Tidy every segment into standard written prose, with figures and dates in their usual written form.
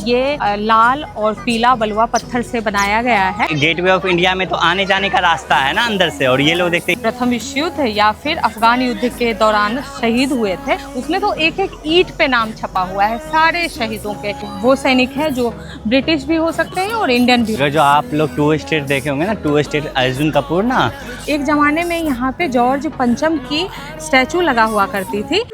ये लाल और पीला बलुआ पत्थर से बनाया गया है। गेटवे ऑफ इंडिया में तो आने जाने का रास्ता है ना अंदर से, और ये लोग देखते हैं प्रथम विश्व युद्ध या फिर अफगान युद्ध के दौरान शहीद हुए थे, उसमें तो एक एक ईंट पे नाम छपा हुआ है सारे शहीदों के। वो सैनिक हैं जो ब्रिटिश भी हो सकते हैं और इंडियन भी। अगर जो आप लोग टू स्टेट देखे होंगे ना, टू स्टेट अर्जुन कपूर ना, एक जमाने में यहाँ पे जॉर्ज पंचम की स्टैचू लगा हुआ करती थी।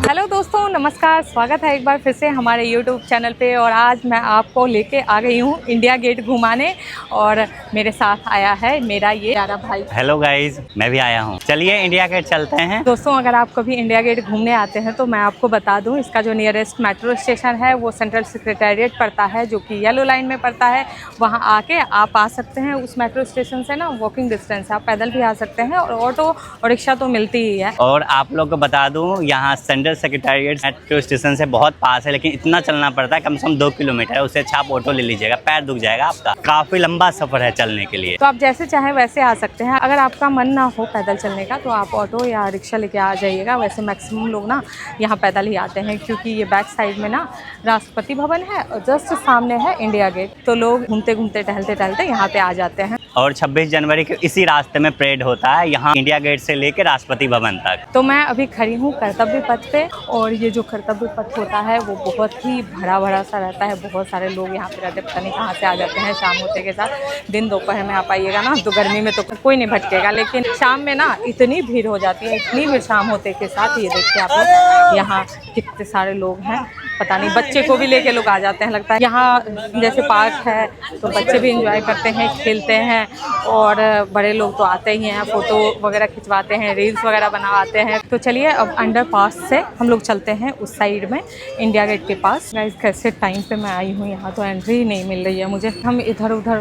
हेलो दोस्तों, नमस्कार, स्वागत है एक बार फिर से हमारे YouTube चैनल पे। और आज मैं आपको लेके आ गई हूँ इंडिया गेट घुमाने, और मेरे साथ आया है मेरा ये प्यारा भाई। हेलो गाइज, मैं भी आया हूँ। चलिए इंडिया गेट चलते हैं। दोस्तों, अगर आप कभी इंडिया गेट घूमने आते हैं तो मैं आपको बता दूं, इसका जो नियरेस्ट मेट्रो स्टेशन है वो सेंट्रल सेक्रेटेरिएट पड़ता है, जो कि येलो लाइन में पड़ता है। वहाँ आके आप आ सकते हैं। उस मेट्रो स्टेशन से ना वॉकिंग डिस्टेंस है, आप पैदल भी आ सकते हैं, और ऑटो और रिक्शा तो मिलती ही है। और आप लोग को बता दूं, यहाँ सेंट्रल सेक्रेटेरिएट मेट्रो स्टेशन से बहुत पास है, लेकिन इतना चलना पड़ता है, कम से कम 2 किलोमीटर। उससे अच्छा आप ऑटो ले लीजिएगा, पैर दुख जाएगा आपका। काफी लंबा सफर है चलने के लिए। तो आप जैसे चाहें वैसे आ सकते हैं। अगर आपका मन ना हो पैदल चलने का तो आप ऑटो या रिक्शा लेके आ जाइएगा। वैसे मैक्सिमम लोग ना यहाँ पैदल ही आते हैं, क्योंकि ये बैक साइड में ना राष्ट्रपति भवन है और जस्ट सामने है इंडिया गेट। तो लोग घूमते घूमते टहलते टहलते यहाँ पे आ जाते हैं। और 26 जनवरी के इसी रास्ते में परेड होता है, यहाँ इंडिया गेट से लेकर राष्ट्रपति भवन तक। तो मैं अभी खड़ी हूँ कर्तव्य पथ पे, और ये जो कर्तव्य पथ होता है वो बहुत ही भरा भरा सा रहता है। बहुत सारे लोग यहाँ पे रहते, पता नहीं कहाँ से आ जाते हैं शाम होते के साथ। दिन दोपहर में आप आइएगा ना तो गर्मी में तो कोई नहीं भटकेगा, लेकिन शाम में ना इतनी भीड़ हो जाती है, इतनी भीड़ शाम होते के साथ। ये देखिए आप लोग, यहाँ कितने सारे लोग हैं, पता नहीं, बच्चे को भी लेके लोग आ जाते हैं। लगता है यहाँ जैसे पार्क है तो बच्चे भी एंजॉय करते हैं, खेलते हैं, और बड़े लोग तो आते ही हैं, फ़ोटो वगैरह खिंचवाते हैं, रील्स वगैरह बनाते हैं। तो चलिए अब अंडर पास से हम लोग चलते हैं उस साइड में, इंडिया गेट के पास। गाइस, कैसे टाइम पे मैं आई हूँ, यहाँ तो एंट्री ही नहीं मिल रही है मुझे। हम इधर उधर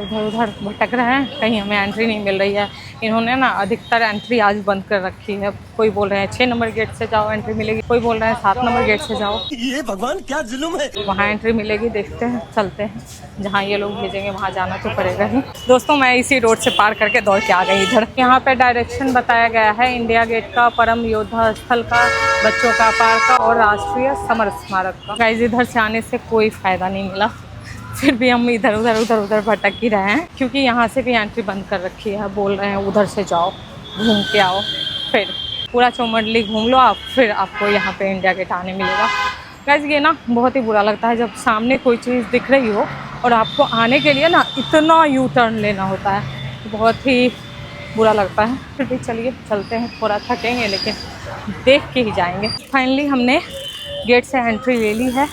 भटक रहे हैं, कहीं हमें एंट्री नहीं मिल रही है। इन्होंने ना अधिकतर एंट्री आज बंद कर रखी है। कोई बोल रहे हैं 6 नंबर गेट से जाओ एंट्री मिलेगी, कोई बोल रहे हैं 7 नंबर गेट से जाओ। ये भगवान क्या जुल्म है। वहाँ एंट्री मिलेगी, देखते हैं, चलते हैं। जहाँ ये लोग भेजेंगे वहाँ जाना तो पड़ेगा ही। दोस्तों, मैं इसी रोड से पार करके दौड़ के आ गई इधर। यहाँ पे डायरेक्शन बताया गया है इंडिया गेट का, परम योद्धा स्थल का, बच्चों का पार्क का और राष्ट्रीय समर स्मारक का। गाइस, इधर से आने से कोई फ़ायदा नहीं मिला, फिर भी हम इधर उधर भटक ही रहे हैं, क्योंकि यहाँ से भी एंट्री बंद कर रखी है। बोल रहे हैं उधर से जाओ, घूम के आओ, फिर पूरा चौमंडली घूम लो आप, फिर आपको यहाँ पे इंडिया गेट आने मिलेगा। गाइस, ये ना बहुत ही बुरा लगता है जब सामने कोई चीज़ दिख रही हो और आपको आने के लिए ना इतना यू टर्न लेना होता है, बहुत ही बुरा लगता है। फिर भी चलिए चलते हैं, थोड़ा थकेंगे लेकिन देख के ही जाएंगे। फाइनली हमने गेट से एंट्री ले ली है,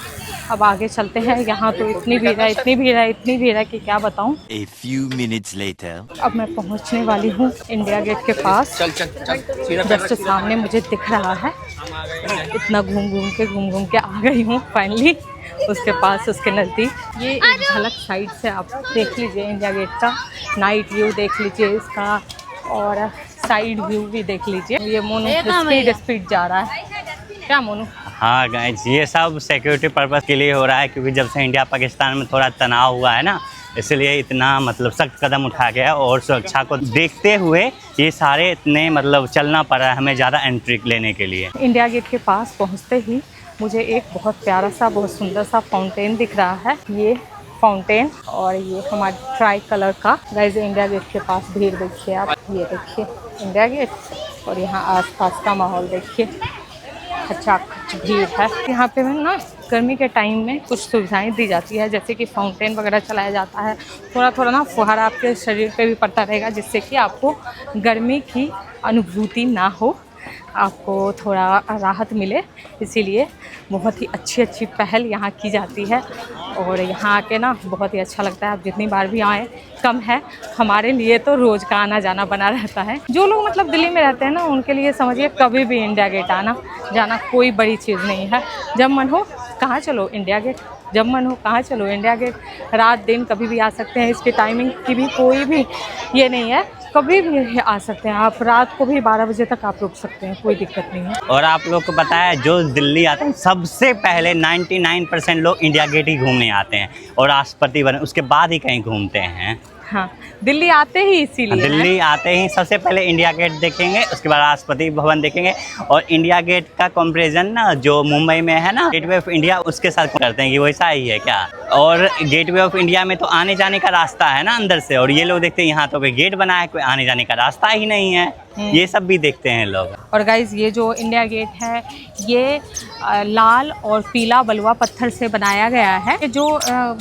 अब आगे चलते हैं। यहाँ तो इतनी भीड़ है कि क्या बताऊँ। A few minutes later. अब मैं पहुँचने वाली हूँ इंडिया गेट के पास। जस्ट सामने मुझे दिख रहा है। इतना घूम के आ गई हूँ फाइनली उसके पास, उसके नज़दीक। ये एक झलक साइड से आप देख लीजिए इंडिया गेट का, नाइट व्यू देख लीजिए इसका, और साइड व्यू भी देख लीजिए। ये मोनू स्पीड जा रहा है, क्या मोनू? हाँ गाइज, ये सब सिक्योरिटी पर्पस के लिए हो रहा है, क्योंकि जब से इंडिया पाकिस्तान में थोड़ा तनाव हुआ है ना, इसलिए इतना सख्त कदम उठा गया, और सुरक्षा को देखते हुए ये सारे इतने चलना पड़ा है हमें ज़्यादा एंट्री लेने के लिए। इंडिया गेट के पास पहुंचते ही मुझे एक बहुत प्यारा सा, बहुत सुंदर सा फाउंटेन दिख रहा है। ये फाउंटेन, और ये हमारे ट्राई कलर का। गाइस, इंडिया गेट के पास भीड़ देखिए आप, ये देखिए इंडिया गेट, और यहाँ आसपास का माहौल देखिए, अच्छा भीड़ है। यहाँ पे ना गर्मी के टाइम में कुछ सुविधाएं दी जाती है, जैसे कि फाउंटेन वगैरह चलाया जाता है। थोड़ा ना फुहारा आपके शरीर पे भी पड़ता रहेगा, जिससे कि आपको गर्मी की अनुभूति ना हो, आपको थोड़ा राहत मिले। इसीलिए बहुत ही अच्छी पहल यहाँ की जाती है, और यहाँ आके ना बहुत ही अच्छा लगता है। आप जितनी बार भी आएँ कम है, हमारे लिए तो रोज़ का आना जाना बना रहता है। जो लोग दिल्ली में रहते हैं ना, उनके लिए समझिए कभी भी इंडिया गेट आना जाना कोई बड़ी चीज़ नहीं है। जब मन हो कहाँ चलो इंडिया गेट, जब मन हो कहाँ चलो इंडिया गेट। रात दिन कभी भी आ सकते हैं, इसकी टाइमिंग की भी कोई भी ये नहीं है, कभी भी आ सकते हैं आप। रात को भी 12 बजे तक आप रुक सकते हैं, कोई दिक्कत नहीं है। और आप लोग को पता है, जो दिल्ली आते हैं सबसे पहले 99% लोग इंडिया गेट ही घूमने आते हैं, और राष्ट्रपति भवन उसके बाद ही कहीं घूमते हैं। हाँ, दिल्ली आते ही इसीलिए दिल्ली आते ही सबसे पहले इंडिया गेट देखेंगे, उसके बाद राष्ट्रपति भवन देखेंगे। और इंडिया गेट का कंपैरिजन ना जो मुंबई में है ना गेटवे ऑफ इंडिया, उसके साथ करते हैं कि वैसा ही है क्या। और गेटवे ऑफ इंडिया में तो आने जाने का रास्ता है ना अंदर से, और ये लोग देखते हैं यहाँ तो कोई गेट बना है, कोई आने जाने का रास्ता ही नहीं है। ये सब भी देखते हैं लोग। और गाइज ये जो इंडिया गेट है ये लाल और पीला बलुआ पत्थर से बनाया गया है। ये जो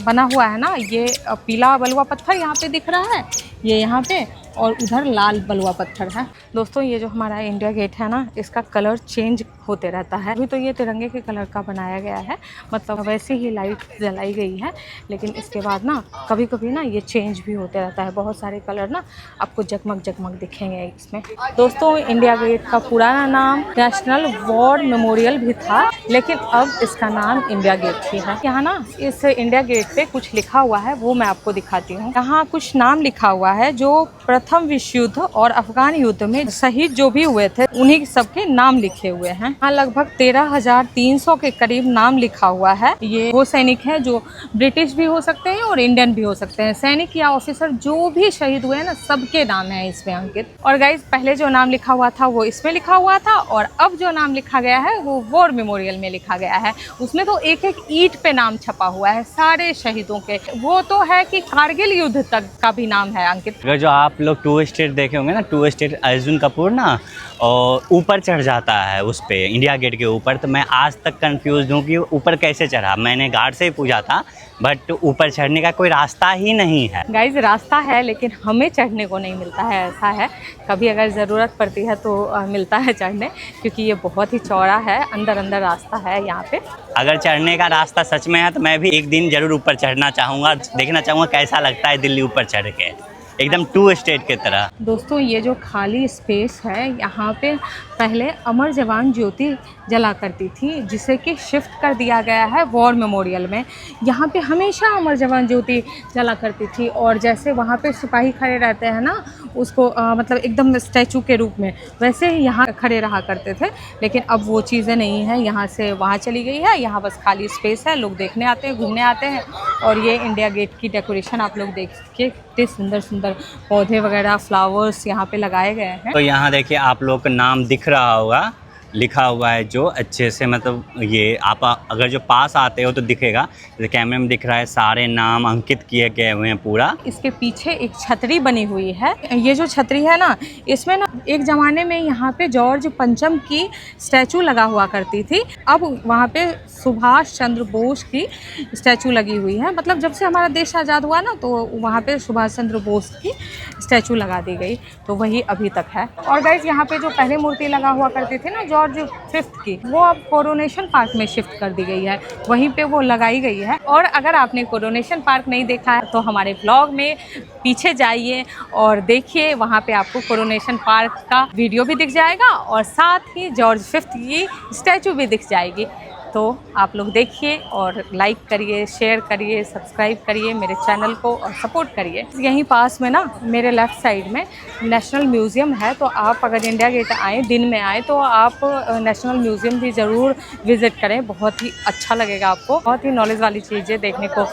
बना हुआ है ना, ये पीला बलुआ पत्थर यहाँ पे दिख रहा है, ये यहाँ पे, और उधर लाल बलुआ पत्थर है। दोस्तों ये जो हमारा इंडिया गेट है ना, इसका कलर चेंज होते रहता है। अभी तो ये तिरंगे के कलर का बनाया गया है, मतलब वैसे ही लाइट जलाई गई है, लेकिन इसके बाद ना कभी कभी ना ये चेंज भी होते रहता है। बहुत सारे कलर ना आपको जगमग जगमग दिखेंगे इसमें। दोस्तों इंडिया गेट का पुराना नाम नेशनल वॉर मेमोरियल भी था, लेकिन अब इसका नाम इंडिया गेट ही है। यहाँ ना इस इंडिया गेट पे कुछ लिखा हुआ है, वो मैं आपको दिखाती हूँ। यहाँ कुछ नाम लिखा हुआ है जो प्रथम विश्व युद्ध और अफगान युद्ध में शहीद जो भी हुए थे उन्हीं सबके नाम लिखे हुए हैं। यहाँ लगभग 13,300 के करीब नाम लिखा हुआ है। ये वो सैनिक हैं जो ब्रिटिश भी हो सकते हैं और इंडियन भी हो सकते हैं। सैनिक या ऑफिसर जो भी शहीद हुए हैं ना, सबके नाम है इसमें अंकित। और गाइज पहले जो नाम लिखा हुआ था वो इसमें लिखा हुआ था, और अब जो नाम लिखा गया है वो वॉर मेमोरियल में लिखा गया है। उसमें तो एक एक ईंट पे नाम छपा हुआ है सारे शहीदों के। वो तो है कि कारगिल युद्ध तक का भी नाम है अंकित। अगर जो आप लोग टू स्टेट देखे होंगे ना, टू स्टेट अर्जुन कपूर ना और ऊपर चढ़ जाता है उस पे इंडिया गेट के ऊपर, तो मैं आज तक कंफ्यूज हूँ कि ऊपर कैसे चढ़ा। मैंने गार्ड से ही पूछा था, बट ऊपर चढ़ने का कोई रास्ता ही नहीं है। गाइज रास्ता है लेकिन हमें चढ़ने को नहीं मिलता है, ऐसा है। कभी अगर ज़रूरत पड़ती है तो मिलता है चढ़ने, क्योंकि ये बहुत ही चौड़ा है, अंदर अंदर रास्ता है यहाँ पे। अगर चढ़ने का रास्ता सच में है तो मैं भी एक दिन जरूर ऊपर चढ़ना चाहूँगा, देखना चाहूँगा कैसा लगता है दिल्ली ऊपर चढ़ के, एकदम टू स्टेट की तरह। दोस्तों ये जो खाली स्पेस है, यहाँ पे पहले अमर जवान ज्योति जला करती थी, जिसे कि शिफ्ट कर दिया गया है वॉर मेमोरियल में। यहाँ पे हमेशा अमर जवान ज्योति जला करती थी, और जैसे वहाँ पे सिपाही खड़े रहते हैं ना, उसको मतलब एकदम स्टैचू के रूप में, वैसे ही यहाँ खड़े रहा करते थे। लेकिन अब वो चीज़ें नहीं हैं, यहाँ से वहाँ चली गई है। यहाँ बस खाली स्पेस है, लोग देखने आते हैं, घूमने आते हैं। और ये इंडिया गेट की डेकोरेशन आप लोग देखिए, कितने सुंदर सुंदर पौधे वगैरह, फ्लावर्स यहाँ पे लगाए गए हैं। तो यहाँ देखिए आप लोग का नाम दिख रहा होगा, लिखा हुआ है जो अच्छे से, मतलब ये आप अगर जो पास आते हो तो दिखेगा, जैसे कैमरे में दिख रहा है, सारे नाम अंकित किए गए हुए हैं पूरा। इसके पीछे एक छतरी बनी हुई है। ये जो छतरी है ना, इसमें ना एक ज़माने में यहाँ पे जॉर्ज पंचम की स्टैचू लगा हुआ करती थी। अब वहाँ पे सुभाष चंद्र बोस की स्टैचू लगी हुई है। मतलब जब से हमारा देश आज़ाद हुआ ना, तो वहाँ पे सुभाष चंद्र बोस की स्टैचू लगा दी गई, तो वही अभी तक है। और गाइस यहाँ पे जो पहले मूर्ति लगा हुआ करती थी ना जॉर्ज 5th की, वो अब कोरोनेशन पार्क में शिफ्ट कर दी गई है, वहीं पे वो लगाई गई है। और अगर आपने कोरोनेशन पार्क नहीं देखा है तो हमारे ब्लॉग में पीछे जाइए और देखिए, वहाँ पे आपको कोरोनेशन पार्क का वीडियो भी दिख जाएगा, और साथ ही जॉर्ज 5th की स्टैचू भी दिख जाएगी। तो आप लोग देखिए और लाइक करिए, शेयर करिए, सब्सक्राइब करिए मेरे चैनल को और सपोर्ट करिए। यहीं पास में ना मेरे लेफ़्ट साइड में नेशनल म्यूज़ियम है, तो आप अगर इंडिया गेट आएँ, दिन में आएँ, तो आप नेशनल म्यूज़ियम भी ज़रूर विज़िट करें। बहुत ही अच्छा लगेगा आपको, बहुत ही नॉलेज वाली चीज़ें देखने को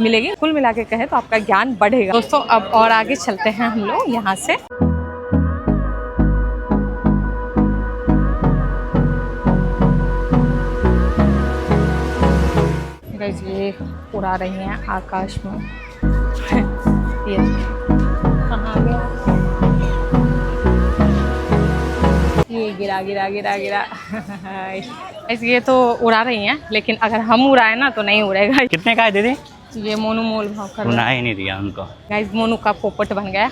मिलेगी। कुल मिला के कहें तो आपका ज्ञान बढ़ेगा। दोस्तों अब और आगे चलते हैं हम लोग यहाँ से। ये उड़ा रही हैं आकाश में। ये कहाँ गया? ये गिरा गिरा गिरा गिरा। ये तो उड़ा रही हैं, लेकिन अगर हम उड़ाए ना तो नहीं उड़ेगा। कितने का है दीदी? ये मोनू मोल भाव कर रहा है, नहीं दिया उनको। गाइस मोनू का पोपट बन गया।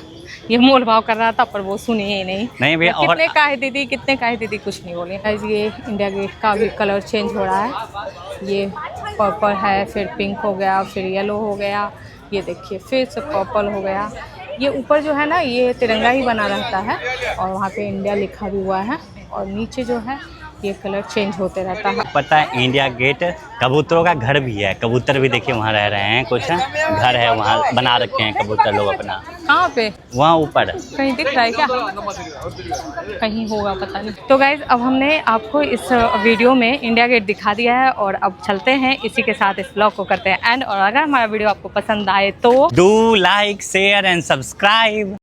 ये मोल भाव कर रहा था पर वो सुनी ही नहीं भैया। कितने का है दीदी, कितने का है दीदी, कुछ नहीं बोले। गाइस ये इंडिया गेट का भी कलर चेंज हो रहा है। ये पर्पल है, फिर पिंक हो गया, फिर येलो हो गया, ये देखिए फिर से पर्पल हो गया। ये ऊपर जो है ना, ये तिरंगा ही बना रहता है, और वहाँ पे इंडिया लिखा भी हुआ है। और नीचे जो है ये कलर चेंज होते रहता है। पता है इंडिया गेट कबूतरों का घर भी है, कबूतर भी देखिए वहाँ रह रहे हैं, कुछ घर है वहाँ बना रखे हैं कबूतर लोग अपना। कहाँ पे? वहाँ ऊपर कहीं दिख रहा है क्या? कहीं होगा पता नहीं। तो गाइज अब हमने आपको इस वीडियो में इंडिया गेट दिखा दिया है और अब चलते हैं, इसी के साथ इस ब्लॉग को करते हैं एंड। और अगर हमारा वीडियो आपको पसंद आए तो do like share and subscribe.